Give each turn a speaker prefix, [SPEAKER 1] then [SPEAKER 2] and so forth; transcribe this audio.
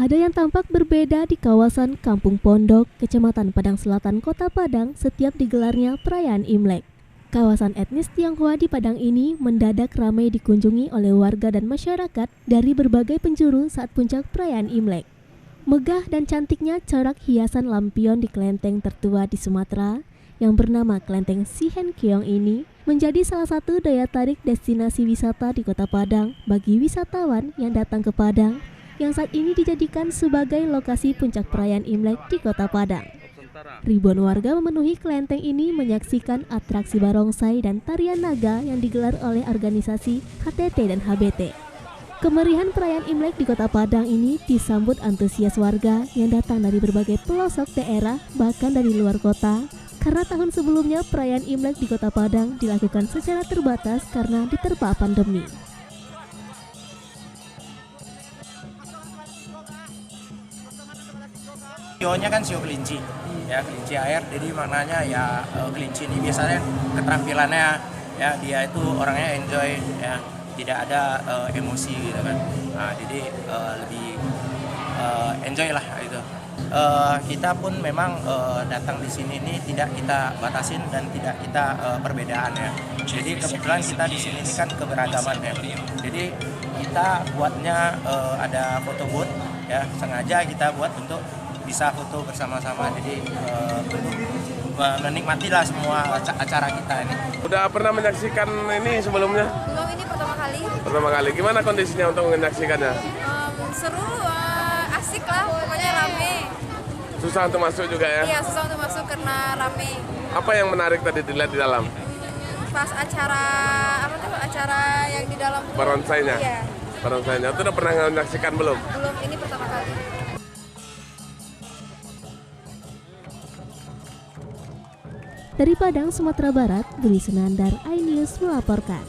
[SPEAKER 1] Ada yang tampak berbeda di kawasan Kampung Pondok, Kecamatan Padang Selatan, Kota Padang setiap digelarnya perayaan Imlek. Kawasan etnis Tionghoa di Padang ini mendadak ramai dikunjungi oleh warga dan masyarakat dari berbagai penjuru saat puncak perayaan Imlek. Megah dan cantiknya corak hiasan lampion di kelenteng tertua di Sumatera yang bernama Kelenteng Sihen Keong ini menjadi salah satu daya tarik destinasi wisata di Kota Padang bagi wisatawan yang datang ke Padang yang saat ini dijadikan sebagai lokasi puncak perayaan Imlek di Kota Padang. Ribuan warga memenuhi kelenteng ini menyaksikan atraksi barongsai dan tarian naga yang digelar oleh organisasi HTT dan HBT. Kemeriahan perayaan Imlek di Kota Padang ini disambut antusias warga yang datang dari berbagai pelosok daerah bahkan dari luar kota, karena tahun sebelumnya perayaan Imlek di Kota Padang dilakukan secara terbatas karena diterpa pandemi.
[SPEAKER 2] Sionya kan sio kelinci, ya kelinci air. Jadi maknanya ya kelinci ini biasanya keterampilannya ya dia itu orangnya enjoy, ya tidak ada emosi gitu kan. Nah, jadi lebih enjoy lah itu. Kita pun memang datang di sini ini tidak kita batasin dan tidak kita perbedaan ya. Jadi kebetulan kita di sini ini kan keberagaman ya. Jadi kita buatnya ada foto booth ya, sengaja kita buat untuk bisa foto bersama-sama, jadi menikmatilah semua acara kita ini.
[SPEAKER 3] Udah pernah menyaksikan ini sebelumnya?
[SPEAKER 4] Belum, ini pertama kali.
[SPEAKER 3] Pertama kali. Gimana kondisinya untuk menyaksikannya?
[SPEAKER 4] Seru, asik lah, pokoknya rame.
[SPEAKER 3] Susah untuk masuk juga ya?
[SPEAKER 4] Iya, susah untuk masuk karena rame.
[SPEAKER 3] Apa yang menarik tadi dilihat di dalam?
[SPEAKER 4] Pas acara, acara yang di dalam tuh.
[SPEAKER 3] Barongsainya?
[SPEAKER 4] Iya.
[SPEAKER 3] Barongsainya. Itu udah pernah menyaksikan belum?
[SPEAKER 4] Belum, ini pertama kali.
[SPEAKER 1] Dari Padang, Sumatera Barat, Budi Sunandar, iNews melaporkan.